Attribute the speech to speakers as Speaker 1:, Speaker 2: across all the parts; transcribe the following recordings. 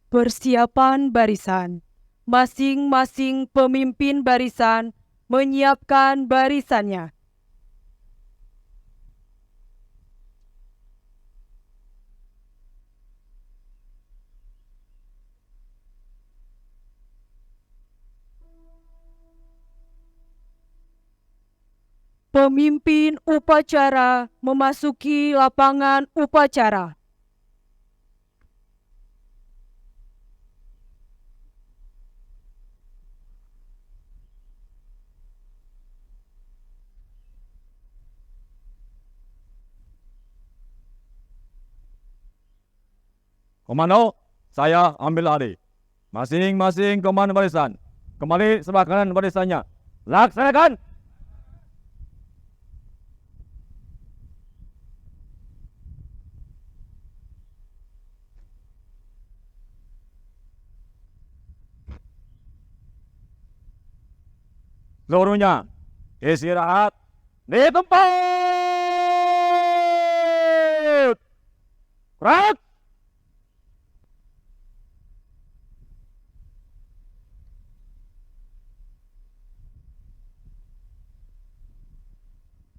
Speaker 1: Persiapan barisan. Masing-masing pemimpin barisan menyiapkan barisannya. Pemimpin upacara memasuki lapangan upacara.
Speaker 2: Komando, saya ambil alih. Masing-masing komandan barisan, kembali sebelah kanan barisannya. Laksanakan! Seluruhnya istirahat di tempat. Gerak!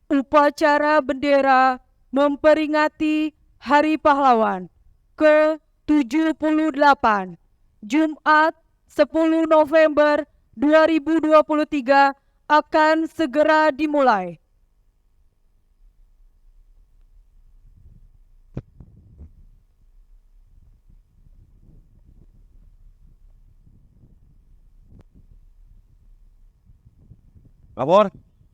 Speaker 1: Upacara bendera memperingati Hari Pahlawan ke-78, Jumat 10 November 2023 akan segera dimulai.
Speaker 3: Lapor,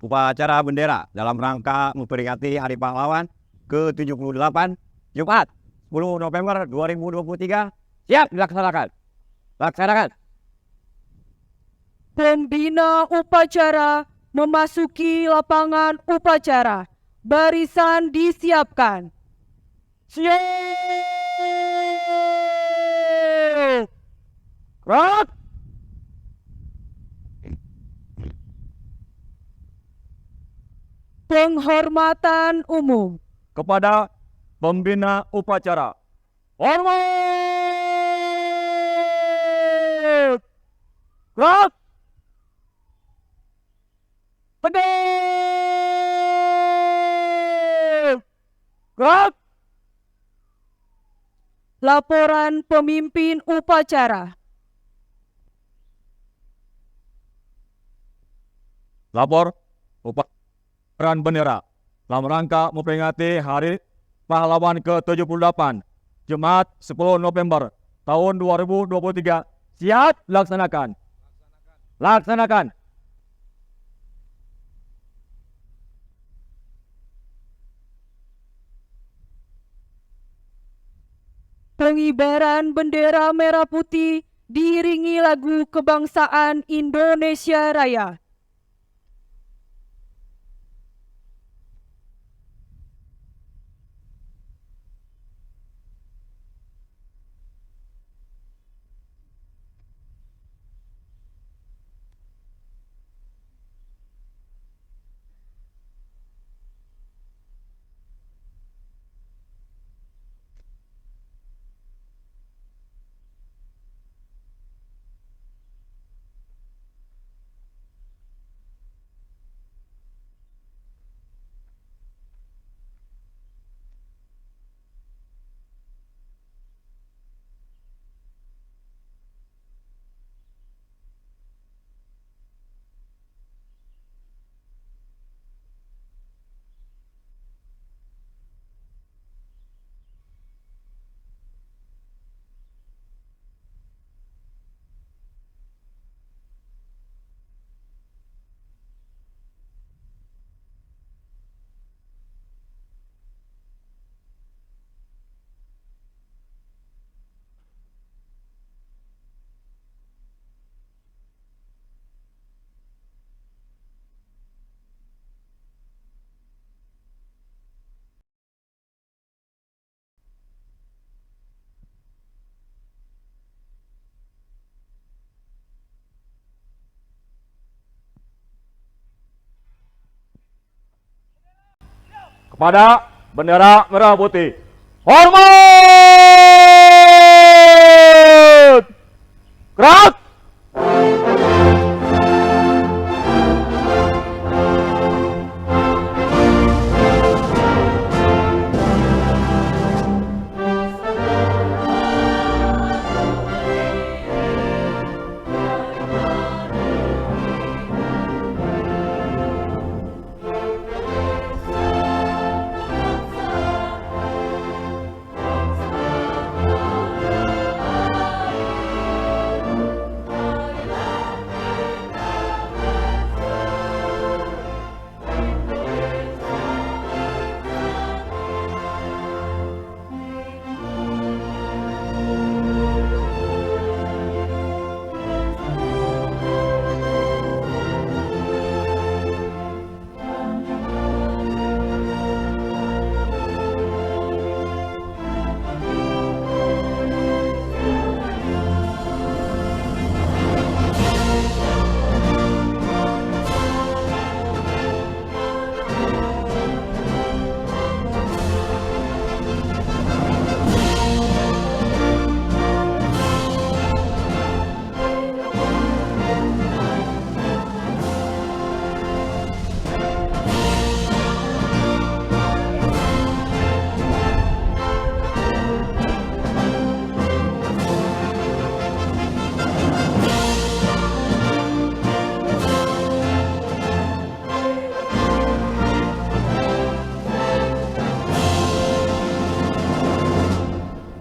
Speaker 3: upacara bendera dalam rangka memperingati Hari Pahlawan ke-78, Jumat 10 November 2023, siap dilaksanakan. Laksanakan.
Speaker 1: Pembina upacara memasuki lapangan upacara. Barisan disiapkan.
Speaker 2: Siap! Gerak!
Speaker 1: Penghormatan umum.
Speaker 2: Kepada pembina upacara. Hormat! Gerak! Tegap! Gerak!
Speaker 1: Laporan pemimpin upacara.
Speaker 2: Lapor upacara bendera dalam rangka memperingati Hari Pahlawan ke-78, Jumat 10 November tahun 2023. Siap dilaksanakan. Laksanakan.
Speaker 1: Pengibaran bendera merah putih diiringi lagu kebangsaan Indonesia Raya.
Speaker 2: Kepada bendera merah putih. Hormat! Gerak!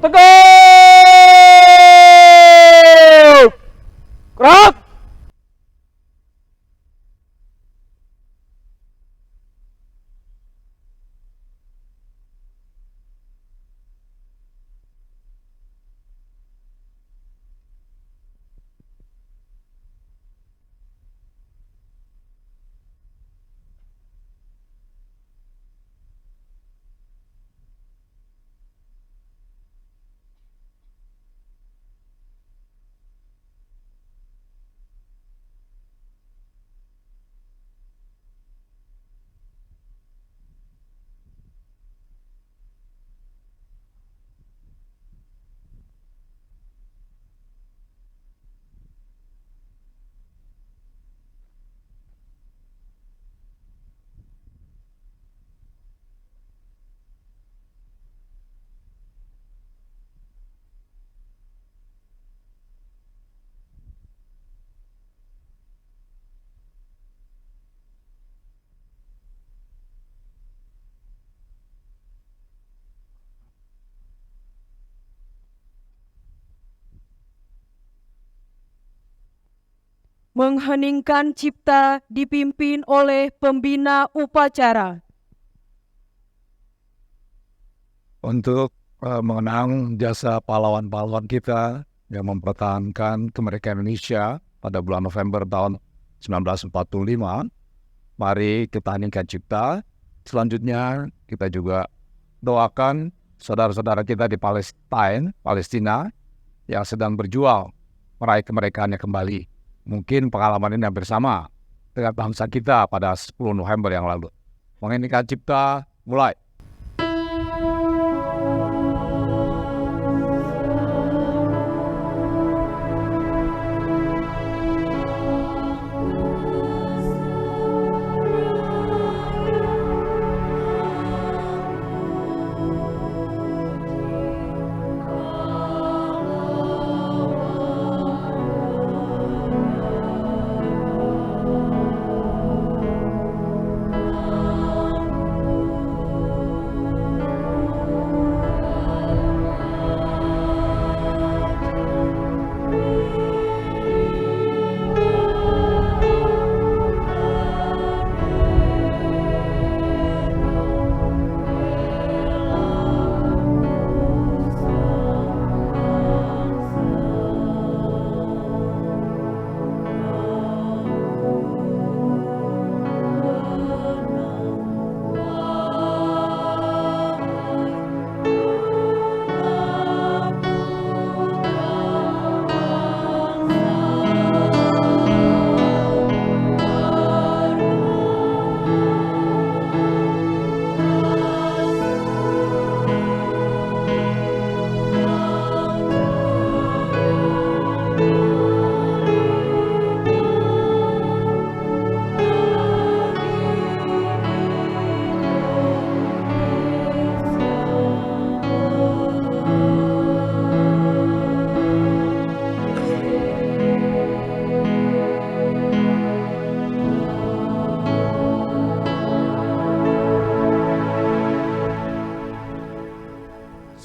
Speaker 2: Tegap! Gerak!
Speaker 1: Mengheningkan cipta dipimpin oleh pembina upacara.
Speaker 4: Untuk mengenang jasa pahlawan-pahlawan kita yang mempertahankan kemerdekaan Indonesia pada bulan November tahun 1945. Mari kita heningkan cipta. Selanjutnya kita juga doakan saudara-saudara kita di Palestina yang sedang berjuang meraih kemerdekaannya kembali. Mungkin pengalaman ini hampir sama dengan bangsa kita pada 10 November yang lalu. Mengheningkan cipta, mulai.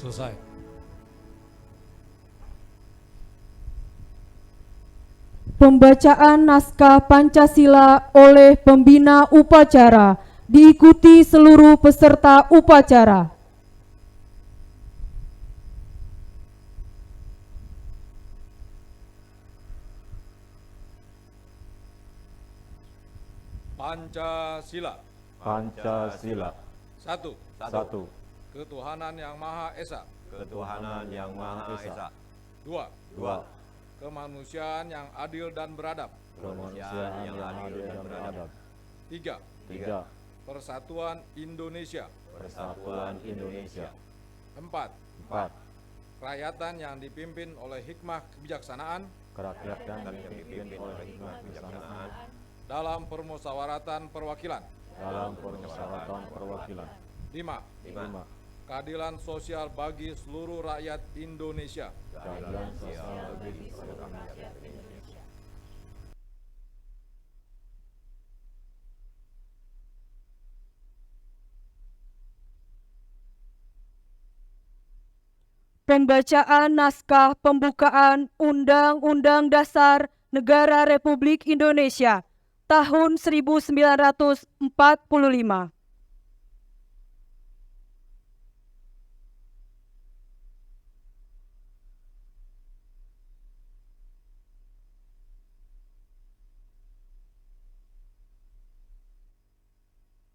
Speaker 5: Selesai.
Speaker 1: Pembacaan naskah Pancasila oleh pembina upacara diikuti seluruh peserta upacara.
Speaker 5: Pancasila.
Speaker 2: Pancasila.
Speaker 5: Satu.
Speaker 2: Satu.
Speaker 5: Ketuhanan yang Maha Esa.
Speaker 3: Ketuhanan yang Maha Esa.
Speaker 5: Dua.
Speaker 3: Dua.
Speaker 5: Kemanusiaan yang adil dan beradab.
Speaker 2: Kemanusiaan yang adil dan beradab.
Speaker 5: Tiga.
Speaker 2: Tiga.
Speaker 5: Persatuan Indonesia.
Speaker 2: Persatuan Indonesia.
Speaker 5: Empat.
Speaker 2: Empat.
Speaker 5: Kerakyatan yang dipimpin oleh hikmah kebijaksanaan
Speaker 2: Kerakyatan yang dipimpin oleh hikmah kebijaksanaan
Speaker 5: dalam permusyawaratan perwakilan.
Speaker 2: dalam permusyawaratan perwakilan.
Speaker 5: Lima.
Speaker 2: Lima.
Speaker 5: Keadilan sosial bagi seluruh rakyat Indonesia.
Speaker 2: Keadilan sosial bagi seluruh rakyat Indonesia.
Speaker 1: Pembacaan naskah pembukaan Undang-Undang Dasar Negara Republik Indonesia tahun 1945.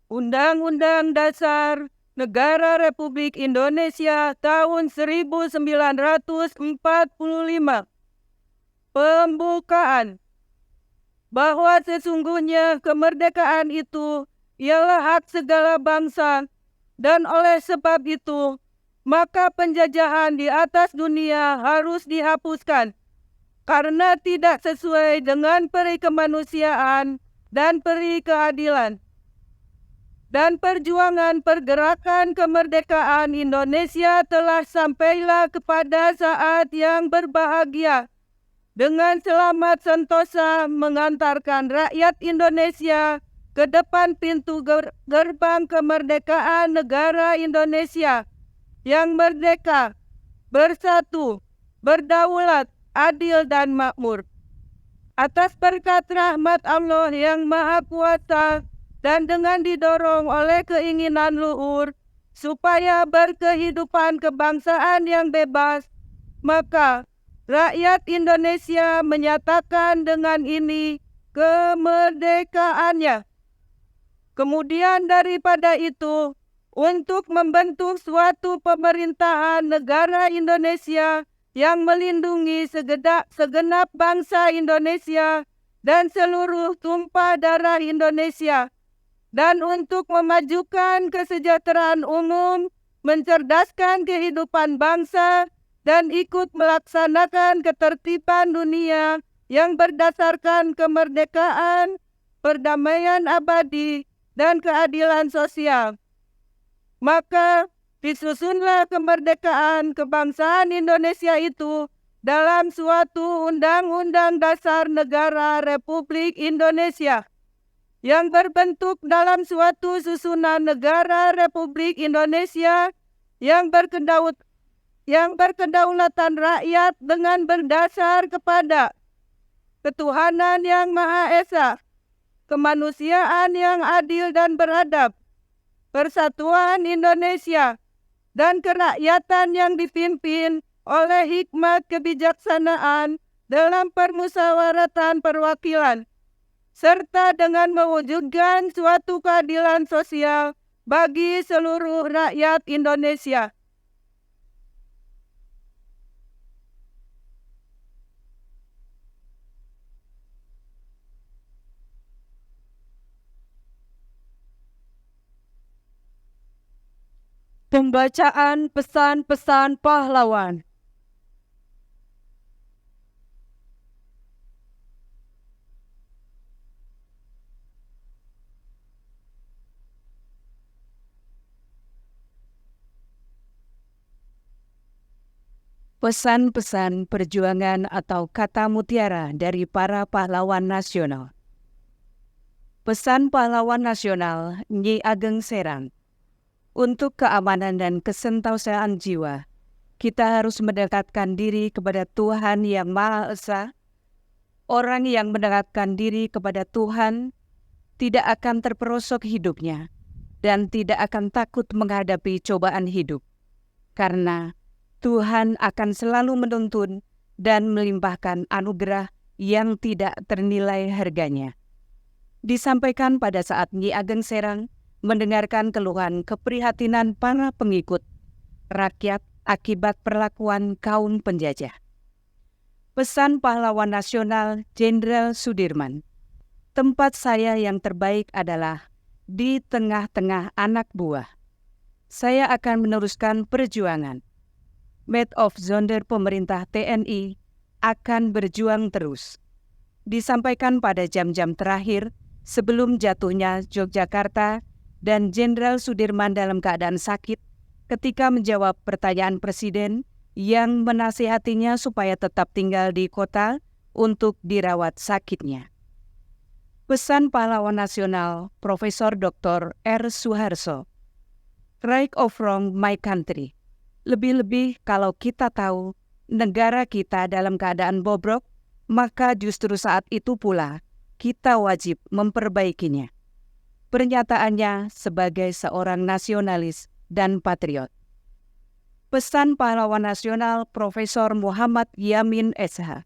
Speaker 1: Undang-Undang Dasar Negara Republik Indonesia tahun 1945. Pembukaan. Bahwa sesungguhnya kemerdekaan itu ialah hak segala bangsa, dan oleh sebab itu, maka penjajahan di atas dunia harus dihapuskan, karena tidak sesuai dengan peri kemanusiaan dan peri keadilan. Dan perjuangan pergerakan kemerdekaan Indonesia telah sampailah kepada saat yang berbahagia, dengan selamat sentosa mengantarkan rakyat Indonesia ke depan pintu gerbang kemerdekaan negara Indonesia yang merdeka, bersatu, berdaulat, adil dan makmur. Atas berkat rahmat Allah yang Maha Kuasa dan dengan didorong oleh keinginan luhur supaya berkehidupan kebangsaan yang bebas, maka rakyat Indonesia menyatakan dengan ini kemerdekaannya. Kemudian daripada itu, untuk membentuk suatu pemerintahan negara Indonesia yang melindungi segenap bangsa Indonesia dan seluruh tumpah darah Indonesia, dan untuk memajukan kesejahteraan umum, mencerdaskan kehidupan bangsa, dan ikut melaksanakan ketertiban dunia yang berdasarkan kemerdekaan, perdamaian abadi, dan keadilan sosial. Maka disusunlah kemerdekaan kebangsaan Indonesia itu dalam suatu Undang-Undang Dasar Negara Republik Indonesia yang berbentuk dalam suatu susunan negara Republik Indonesia yang berkedaulatan rakyat dengan berdasar kepada ketuhanan yang Maha Esa, kemanusiaan yang adil dan beradab, persatuan Indonesia, dan kerakyatan yang dipimpin oleh hikmat kebijaksanaan dalam permusyawaratan perwakilan, serta dengan mewujudkan suatu keadilan sosial bagi seluruh rakyat Indonesia. Pembacaan pesan-pesan pahlawan. Pesan-pesan perjuangan atau kata mutiara dari para pahlawan nasional. Pesan pahlawan nasional Nyi Ageng Serang. Untuk keamanan dan kesentausaan jiwa, kita harus mendekatkan diri kepada Tuhan yang Maha Esa. Orang yang mendekatkan diri kepada Tuhan tidak akan terperosok hidupnya dan tidak akan takut menghadapi cobaan hidup, karena Tuhan akan selalu menuntun dan melimpahkan anugerah yang tidak ternilai harganya. Disampaikan pada saat Nyi Ageng Serang mendengarkan keluhan keprihatinan para pengikut rakyat akibat perlakuan kaum penjajah. Pesan pahlawan nasional Jenderal Sudirman, tempat saya yang terbaik adalah di tengah-tengah anak buah. Saya akan meneruskan perjuangan. Maid of Zonder pemerintah TNI akan berjuang terus. Disampaikan pada jam-jam terakhir sebelum jatuhnya Yogyakarta dan Jenderal Sudirman dalam keadaan sakit ketika menjawab pertanyaan Presiden yang menasihatinya supaya tetap tinggal di kota untuk dirawat sakitnya. Pesan pahlawan nasional Profesor Dr. R. Suharso, Right of Wrong My Country. Lebih-lebih kalau kita tahu negara kita dalam keadaan bobrok, maka justru saat itu pula kita wajib memperbaikinya. Pernyataannya sebagai seorang nasionalis dan patriot. Pesan pahlawan nasional Profesor Muhammad Yamin SH.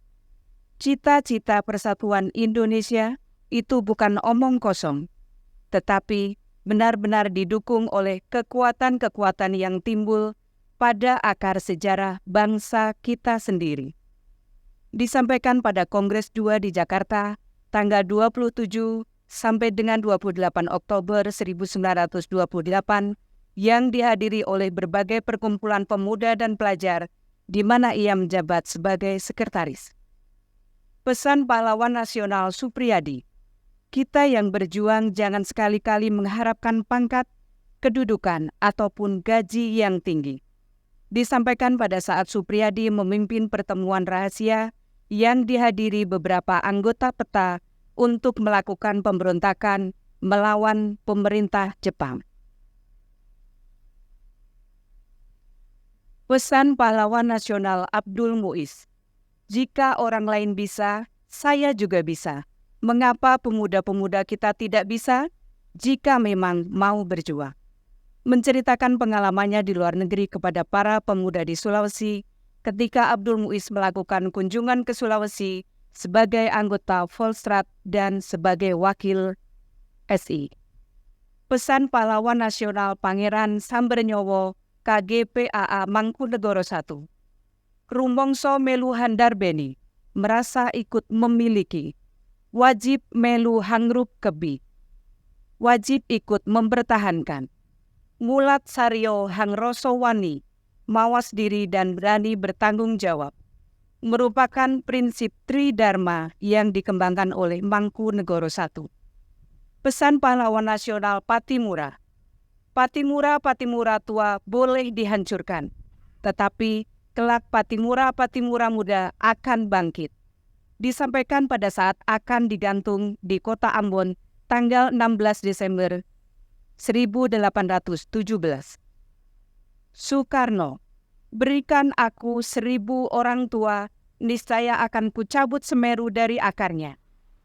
Speaker 1: Cita-cita persatuan Indonesia itu bukan omong kosong, tetapi benar-benar didukung oleh kekuatan-kekuatan yang timbul pada akar sejarah bangsa kita sendiri. Disampaikan pada Kongres 2 di Jakarta, tanggal 27 sampai dengan 28 Oktober 1928, yang dihadiri oleh berbagai perkumpulan pemuda dan pelajar, di mana ia menjabat sebagai sekretaris. Pesan pahlawan nasional Supriyadi, kita yang berjuang jangan sekali-kali mengharapkan pangkat, kedudukan, ataupun gaji yang tinggi. Disampaikan pada saat Supriyadi memimpin pertemuan rahasia yang dihadiri beberapa anggota PETA untuk melakukan pemberontakan melawan pemerintah Jepang. Pesan pahlawan nasional Abdul Muiz, jika orang lain bisa, saya juga bisa. Mengapa pemuda-pemuda kita tidak bisa? Jika memang mau berjuang. Menceritakan pengalamannya di luar negeri kepada para pemuda di Sulawesi ketika Abdul Muiz melakukan kunjungan ke Sulawesi sebagai anggota Volstrat dan sebagai wakil SI. Pesan pahlawan nasional Pangeran Sambernyowo KGPAA Mangkunegoro I. Rumongso melu handarbeni, merasa ikut memiliki, wajib melu hangrup kebi, wajib ikut mempertahankan. Mulat sario hangroso wani, mawas diri dan berani bertanggung jawab, merupakan prinsip Tridharma yang dikembangkan oleh Mangkunegoro I. Pesan pahlawan nasional Patimura, Patimura tua boleh dihancurkan, tetapi kelak Patimura muda akan bangkit. Disampaikan pada saat akan digantung di kota Ambon tanggal 16 Desember 1817. Soekarno, berikan aku 1000 orang tua, niscaya akan kucabut Semeru dari akarnya.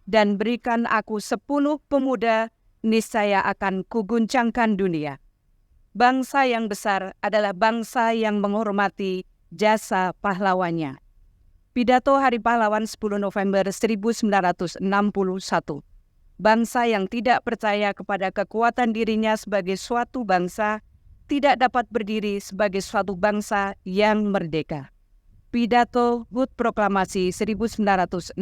Speaker 1: Dan berikan aku 10 pemuda, niscaya akan kuguncangkan dunia. Bangsa yang besar adalah bangsa yang menghormati jasa pahlawannya. Pidato Hari Pahlawan 10 November 1961. Bangsa yang tidak percaya kepada kekuatan dirinya sebagai suatu bangsa tidak dapat berdiri sebagai suatu bangsa yang merdeka. Pidato HUT Proklamasi 1963.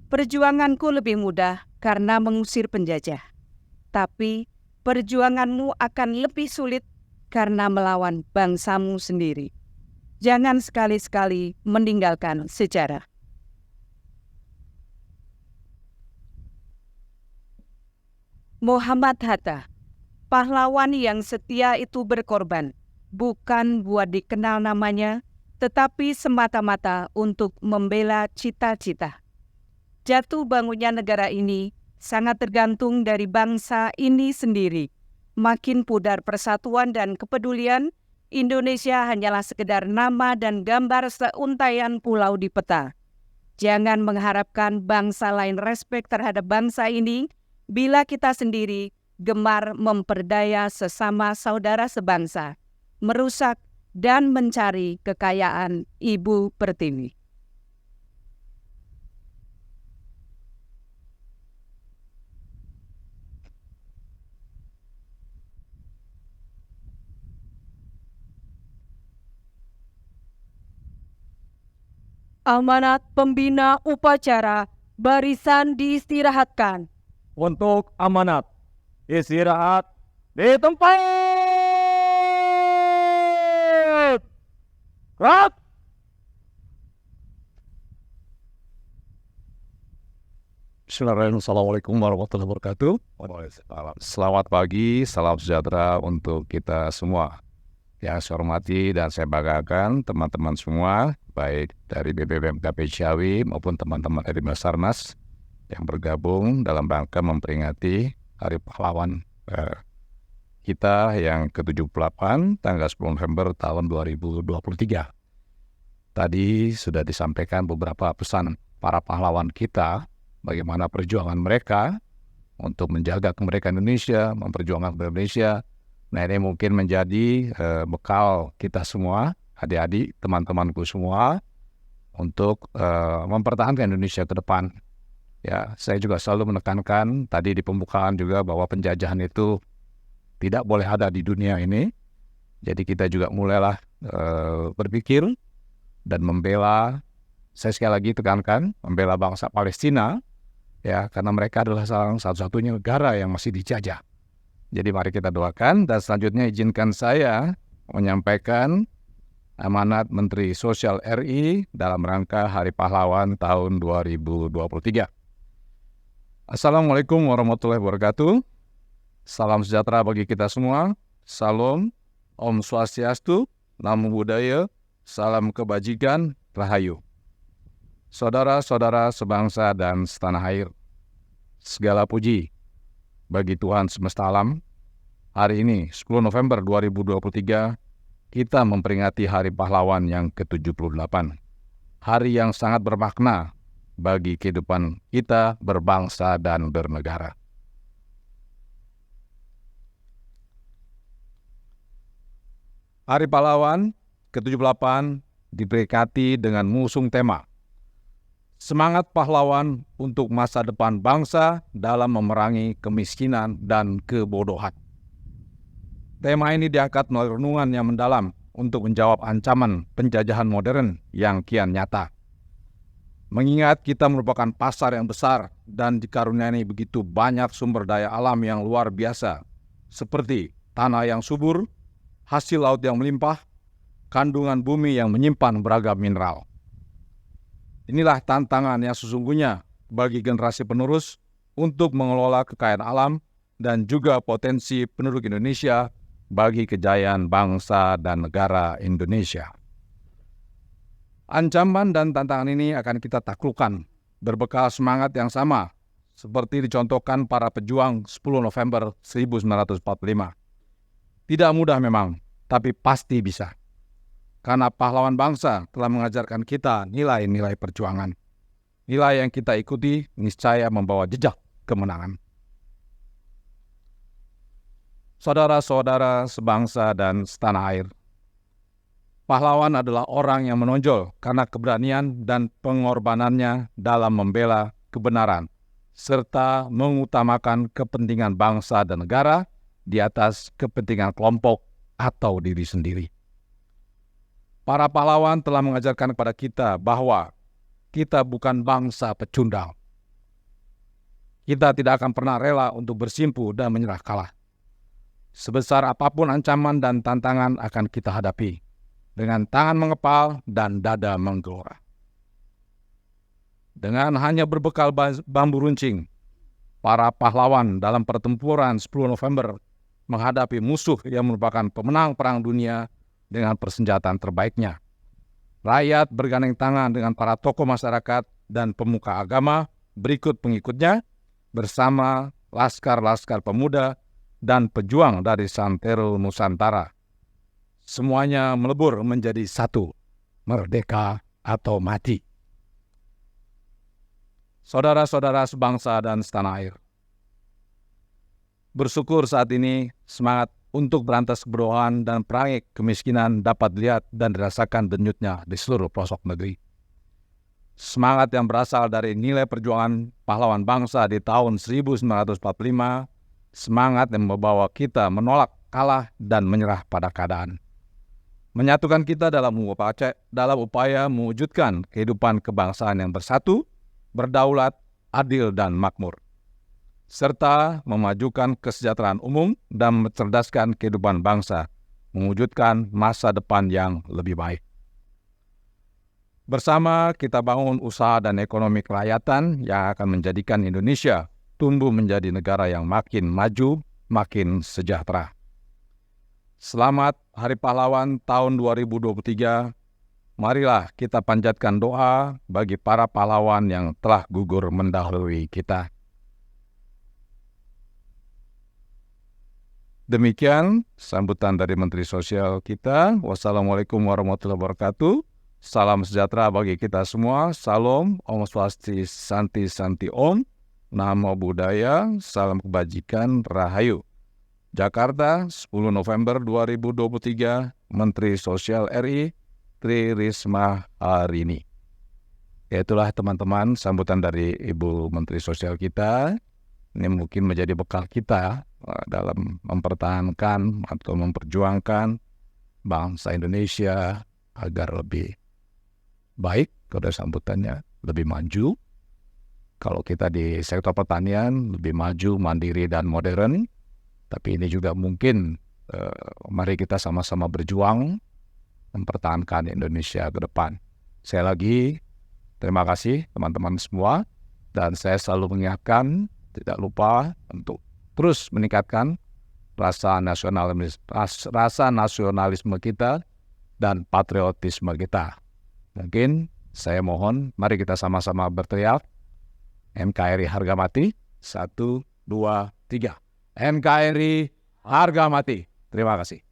Speaker 1: Perjuanganku lebih mudah karena mengusir penjajah, tapi perjuanganmu akan lebih sulit karena melawan bangsamu sendiri. Jangan sekali-sekali meninggalkan sejarah. Muhammad Hatta, pahlawan yang setia itu berkorban, bukan buat dikenal namanya, tetapi semata-mata untuk membela cita-cita. Jatuh bangunnya negara ini sangat tergantung dari bangsa ini sendiri. Makin pudar persatuan dan kepedulian, Indonesia hanyalah sekedar nama dan gambar seuntaian pulau di peta. Jangan mengharapkan bangsa lain respek terhadap bangsa ini bila kita sendiri gemar memperdaya sesama saudara sebangsa, merusak dan mencari kekayaan Ibu Pertiwi. Amanat pembina upacara, barisan diistirahatkan.
Speaker 2: Untuk amanat, istirahat di tempat. Gerak.
Speaker 4: Bismillahirrahmanirrahim. Assalamualaikum warahmatullahi wabarakatuh. Selamat pagi, salam sejahtera untuk kita semua. Yang saya hormati dan saya banggakan teman-teman semua, baik dari BPPMKP Ciawi maupun teman-teman dari Basarnas yang bergabung dalam rangka memperingati Hari Pahlawan kita yang ke-78 tanggal 10 November tahun 2023. Tadi sudah disampaikan beberapa pesan para pahlawan kita, bagaimana perjuangan mereka untuk menjaga kemerdekaan Indonesia, memperjuangkan Indonesia. Nah, ini mungkin menjadi bekal kita semua, adik-adik, teman-temanku semua, untuk mempertahankan Indonesia ke depan. Ya, saya juga selalu menekankan tadi di pembukaan juga bahwa penjajahan itu tidak boleh ada di dunia ini. Jadi kita juga mulailah berpikir dan membela, saya sekali lagi tekankan, membela bangsa Palestina, ya, karena mereka adalah salah satu-satunya negara yang masih dijajah. Jadi mari kita doakan, dan selanjutnya izinkan saya menyampaikan amanat Menteri Sosial RI dalam rangka Hari Pahlawan tahun 2023. Assalamualaikum warahmatullahi wabarakatuh. Salam sejahtera bagi kita semua. Salam, Om Swastiastu, Namo Buddhaya, salam kebajikan, Rahayu. Saudara-saudara sebangsa dan setanah air, segala puji bagi Tuhan semesta alam. Hari ini 10 November 2023 kita memperingati Hari Pahlawan yang ke-78. Hari yang sangat bermakna bagi kehidupan kita berbangsa dan bernegara. Hari Pahlawan ke-78 diperingati dengan mengusung tema Semangat Pahlawan untuk Masa Depan Bangsa dalam Memerangi Kemiskinan dan Kebodohan. Tema ini diangkat melalui renungan yang mendalam untuk menjawab ancaman penjajahan modern yang kian nyata. Mengingat kita merupakan pasar yang besar dan dikaruniai begitu banyak sumber daya alam yang luar biasa, seperti tanah yang subur, hasil laut yang melimpah, kandungan bumi yang menyimpan beragam mineral. Inilah tantangan yang sesungguhnya bagi generasi penerus untuk mengelola kekayaan alam dan juga potensi penduduk Indonesia bagi kejayaan bangsa dan negara Indonesia. Ancaman dan tantangan ini akan kita taklukkan berbekal semangat yang sama seperti dicontohkan para pejuang 10 November 1945. Tidak mudah memang, tapi pasti bisa. Karena pahlawan bangsa telah mengajarkan kita nilai-nilai perjuangan. Nilai yang kita ikuti niscaya membawa jejak kemenangan. Saudara-saudara sebangsa dan setanah air, pahlawan adalah orang yang menonjol karena keberanian dan pengorbanannya dalam membela kebenaran, serta mengutamakan kepentingan bangsa dan negara di atas kepentingan kelompok atau diri sendiri. Para pahlawan telah mengajarkan kepada kita bahwa kita bukan bangsa pecundang. Kita tidak akan pernah rela untuk bersimpu dan menyerah kalah. Sebesar apapun ancaman dan tantangan akan kita hadapi, dengan tangan mengepal dan dada menggelora. Dengan hanya berbekal bambu runcing, para pahlawan dalam pertempuran 10 November menghadapi musuh yang merupakan pemenang perang dunia dengan persenjataan terbaiknya. Rakyat bergandeng tangan dengan para tokoh masyarakat dan pemuka agama berikut pengikutnya bersama laskar-laskar pemuda dan pejuang dari Santero Nusantara. semuanya melebur menjadi satu, merdeka atau mati. Saudara-saudara sebangsa dan setanah air, bersyukur saat ini semangat untuk berantas kebodohan dan perangi kemiskinan dapat dilihat dan dirasakan denyutnya di seluruh pelosok negeri. Semangat yang berasal dari nilai perjuangan pahlawan bangsa di tahun 1945, semangat yang membawa kita menolak, kalah, dan menyerah pada keadaan. Menyatukan kita dalam upaya mewujudkan kehidupan kebangsaan yang bersatu, berdaulat, adil, dan makmur, serta memajukan kesejahteraan umum dan mencerdaskan kehidupan bangsa, mewujudkan masa depan yang lebih baik. Bersama kita bangun usaha dan ekonomi kerakyatan yang akan menjadikan Indonesia tumbuh menjadi negara yang makin maju, makin sejahtera. Selamat Hari Pahlawan tahun 2023. Marilah kita panjatkan doa bagi para pahlawan yang telah gugur mendahului kita. Demikian sambutan dari Menteri Sosial kita. Wassalamualaikum warahmatullahi wabarakatuh. Salam sejahtera bagi kita semua. Salam, Om Swastiastu, Santi Santi Om. Namo Buddhaya, salam kebajikan, Rahayu. Jakarta, 10 November 2023, Menteri Sosial RI, Tri Risma Harini. Itulah teman-teman sambutan dari Ibu Menteri Sosial kita. Ini mungkin menjadi bekal kita dalam mempertahankan atau memperjuangkan bangsa Indonesia agar lebih baik, kalau sambutannya lebih maju. Kalau kita di sektor pertanian lebih maju, mandiri, dan modern. Tapi ini juga mungkin mari kita sama-sama berjuang mempertahankan Indonesia ke depan. Saya lagi terima kasih teman-teman semua, dan saya selalu mengingatkan tidak lupa untuk terus meningkatkan rasa nasionalisme kita dan patriotisme kita. Mungkin saya mohon mari kita sama-sama berteriak NKRI harga mati. 1, 2, 3. NKRI harga mati. Terima kasih.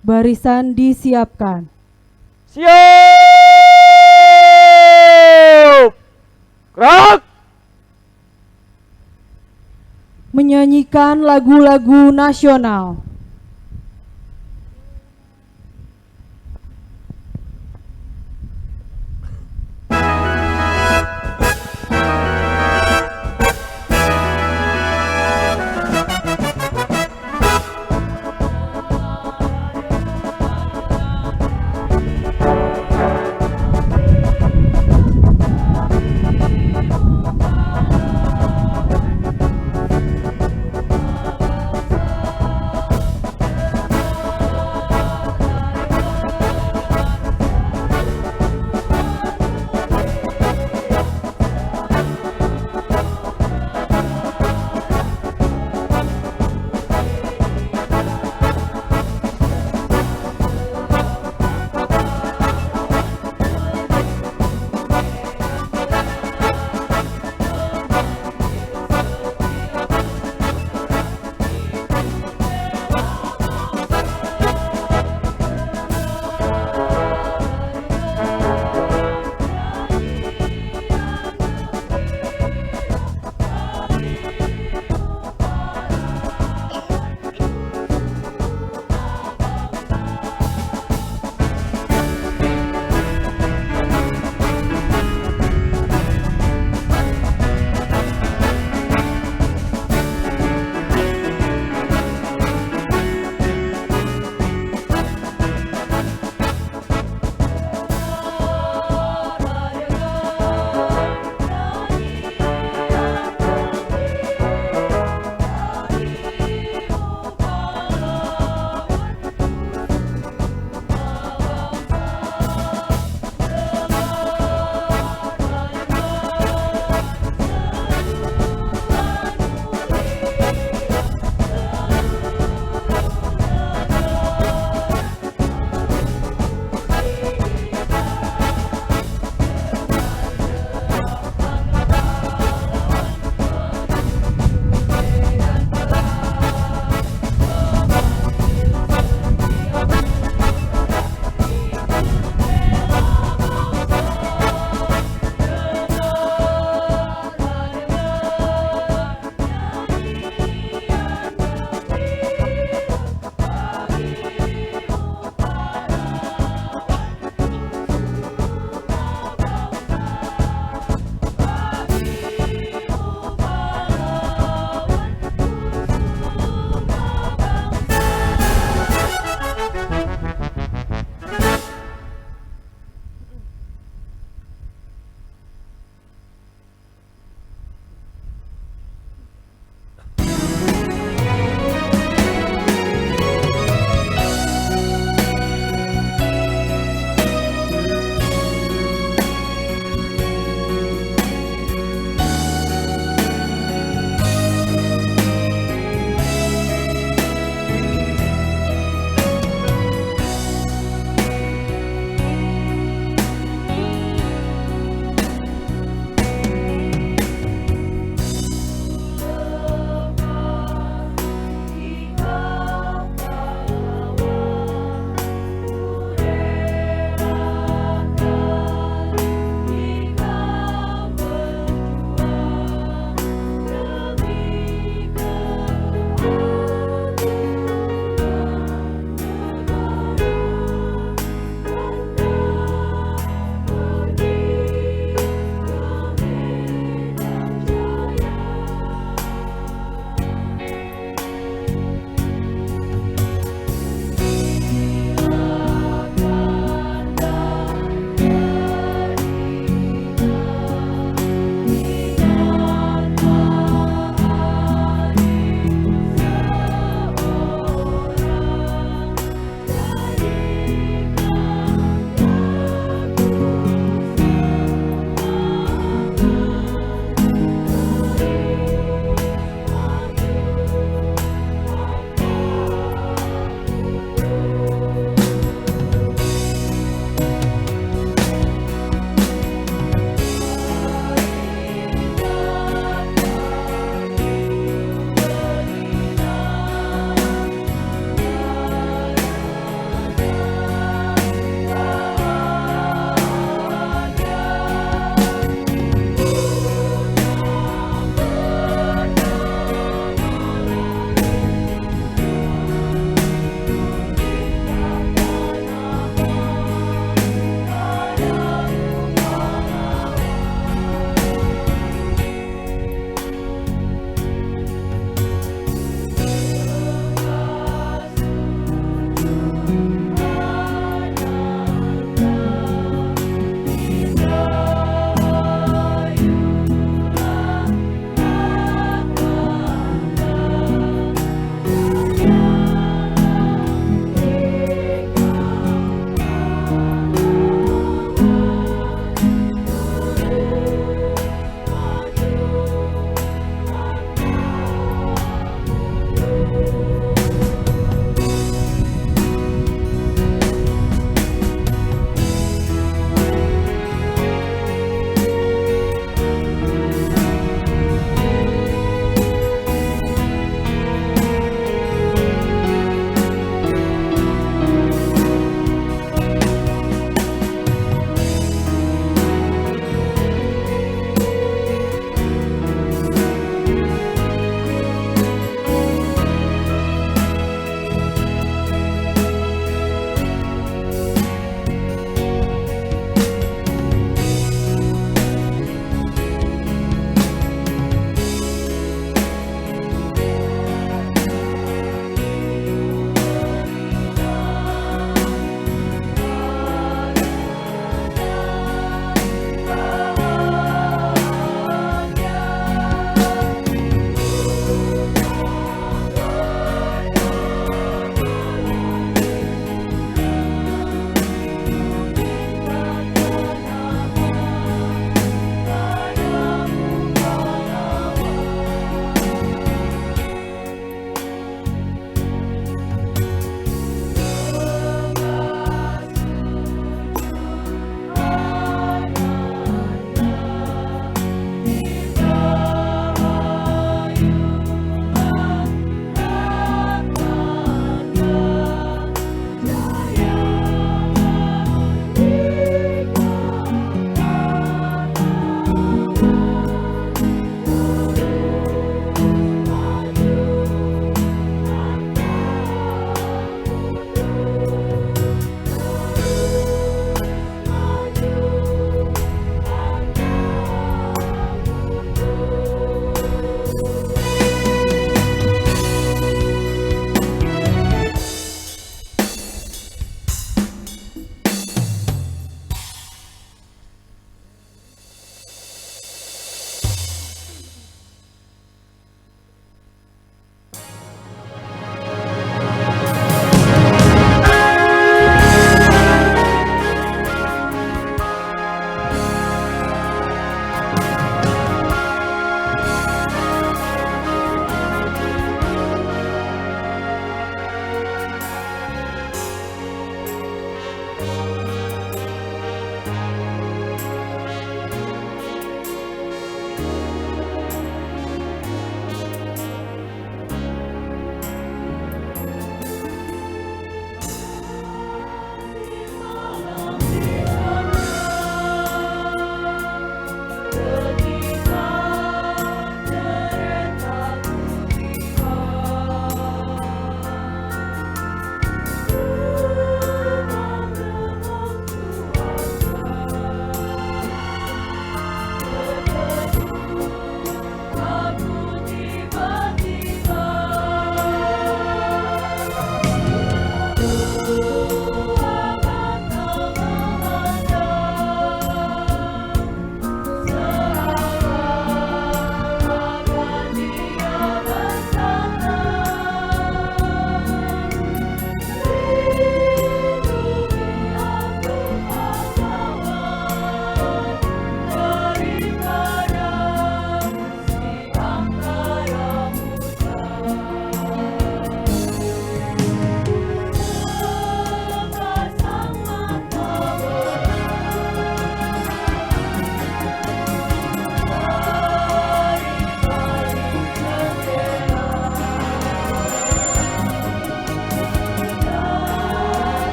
Speaker 6: Barisan disiapkan.
Speaker 2: Siap! Gerak!
Speaker 6: Menyanyikan lagu-lagu nasional.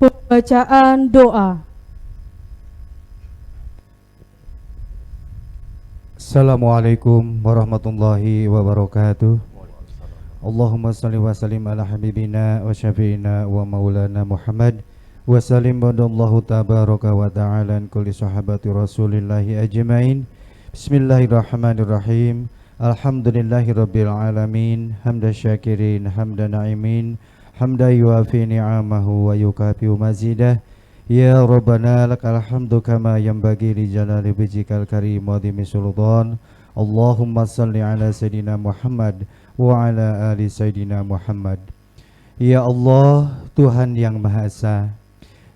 Speaker 6: Pembacaan doa.
Speaker 7: Assalamualaikum warahmatullahi wabarakatuh. Allahumma salli wa sallim ala habibina wa syafi'ina wa maulana Muhammad wa sallim badallahu tabaraka wa ta'ala an kulli sahabati rasulillahi ajma'in. Bismillahirrahmanirrahim. Alhamdulillahi rabbil alamin. Hamda syakirin, hamda na'imin, hamda yuafi ni'amahu wa yukafiu mazidah. Ya Rabbana lakal hamdu kama yanbaghi li jalali wajhikal karim wa dhimi sultan. Allahumma salli ala Sayyidina Muhammad wa ala ali Sayyidina Muhammad. Ya Allah, Tuhan yang Maha Esa,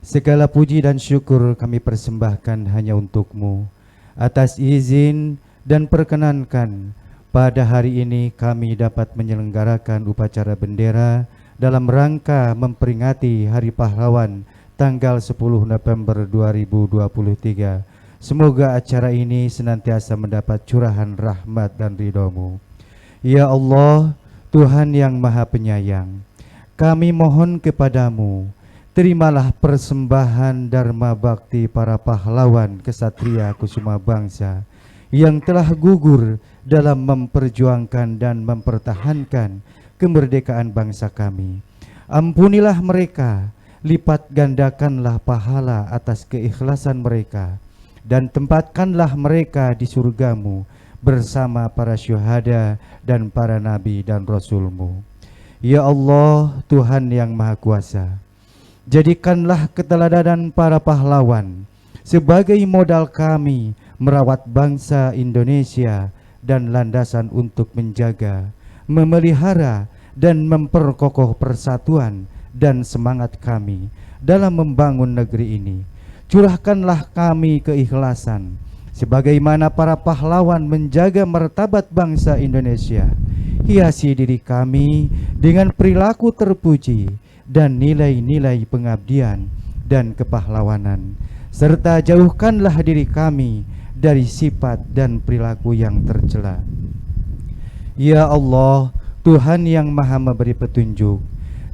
Speaker 7: segala puji dan syukur kami persembahkan hanya untuk-Mu. Atas izin dan perkenankan pada hari ini kami dapat menyelenggarakan upacara bendera dalam rangka memperingati Hari Pahlawan tanggal 10 November 2023. Semoga acara ini senantiasa mendapat curahan rahmat dan ridho-Mu. Ya Allah, Tuhan yang Maha Penyayang, kami mohon kepadamu, terimalah persembahan dharma bakti para pahlawan kesatria kusuma bangsa yang telah gugur dalam memperjuangkan dan mempertahankan kemerdekaan bangsa kami. Ampunilah mereka, lipat gandakanlah pahala atas keikhlasan mereka, dan tempatkanlah mereka di surgamu bersama para syuhada dan para nabi dan rasul-Mu. Ya Allah, Tuhan yang Maha Kuasa, jadikanlah keteladanan para pahlawan sebagai modal kami merawat bangsa Indonesia dan landasan untuk menjaga, memelihara, dan memperkokoh persatuan dan semangat kami dalam membangun negeri ini. Curahkanlah kami keikhlasan sebagaimana para pahlawan menjaga martabat bangsa Indonesia. Hiasi diri kami dengan perilaku terpuji dan nilai-nilai pengabdian dan kepahlawanan, serta jauhkanlah diri kami dari sifat dan perilaku yang tercela. Ya Allah, Tuhan yang Maha Memberi Petunjuk,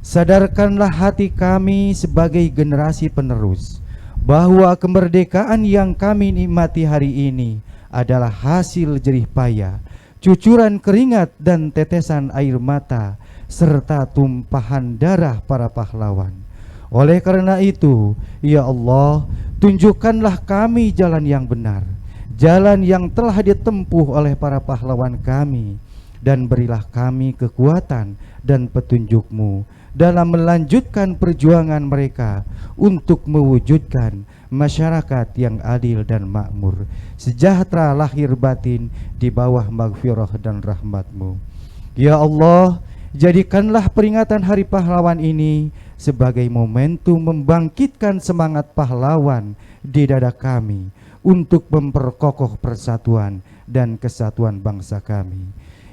Speaker 7: sadarkanlah hati kami sebagai generasi penerus bahwa kemerdekaan yang kami nikmati hari ini adalah hasil jerih payah, cucuran keringat dan tetesan air mata, serta tumpahan darah para pahlawan. Oleh karena itu, ya Allah, tunjukkanlah kami jalan yang benar, jalan yang telah ditempuh oleh para pahlawan kami, dan berilah kami kekuatan dan petunjuk-Mu dalam melanjutkan perjuangan mereka untuk mewujudkan masyarakat yang adil dan makmur, sejahtera lahir batin di bawah maghfirah dan rahmat-Mu. Ya Allah, jadikanlah peringatan Hari Pahlawan ini sebagai momentum membangkitkan semangat pahlawan di dada kami untuk memperkokoh persatuan dan kesatuan bangsa kami.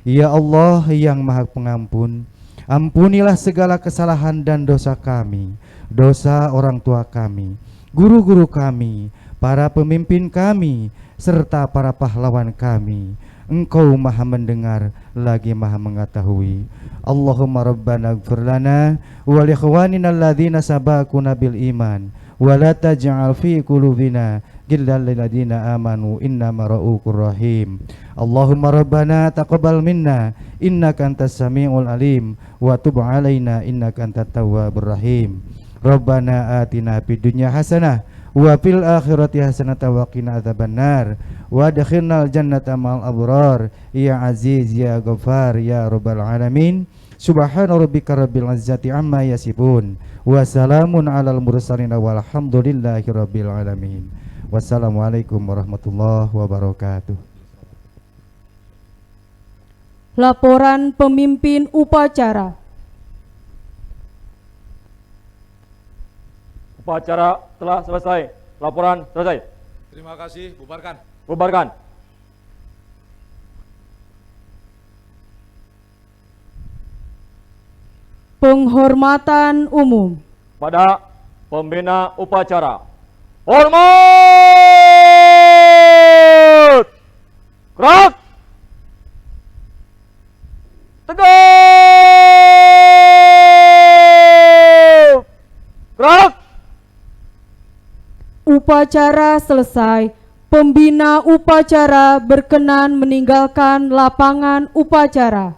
Speaker 7: Ya Allah yang Maha Pengampun, ampunilah segala kesalahan dan dosa kami, dosa orang tua kami, guru-guru kami, para pemimpin kami, serta para pahlawan kami. Engkau Maha mendengar lagi Maha mengetahui. Allahumma rabbana ighfir lana wa li ikhwanina alladhina sabaquna bil iman wa la taj'al fi qulubina ghillan lil ladzina amanu innama ra'ufur rahim. Allahumma rabbana taqabbal minna innaka antas samiul alim wa tub alaina innaka antat tawwabur rahim. Rabbana atina fid dunya hasanah wa fil akhirati hasanatan wa qina adzabannar wa adkhilnal jannata ma'al abrar ya aziz ya ghafar ya rabbal alamin. Subhana rabbika rabbil izzati amma yasifun wa salamun alal mursalin walhamdulillahi rabbil alamin. Wassalamualaikum warahmatullahi wabarakatuh.
Speaker 6: Laporan pemimpin upacara.
Speaker 2: Upacara telah selesai. Laporan selesai.
Speaker 5: Terima kasih, bubarkan.
Speaker 2: Bubarkan.
Speaker 6: Penghormatan umum.
Speaker 2: Pada pembina upacara. Hormat! Gerak! Tegak! Gerak!
Speaker 6: upacara selesai, pembina upacara berkenan meninggalkan lapangan upacara.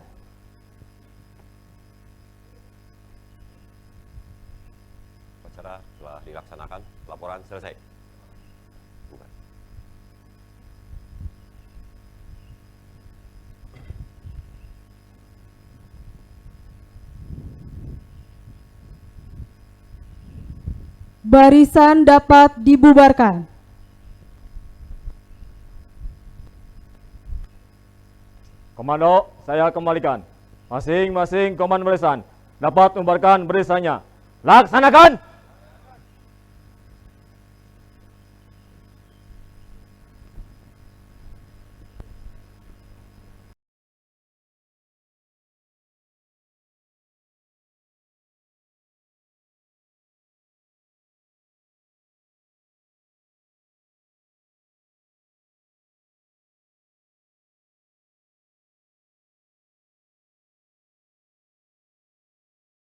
Speaker 3: Acara telah dilaksanakan. Laporan selesai. Bukan.
Speaker 6: Barisan dapat dibubarkan.
Speaker 2: Komando, saya kembalikan. Masing-masing komandan barisan dapat membubarkan barisannya. Laksanakan!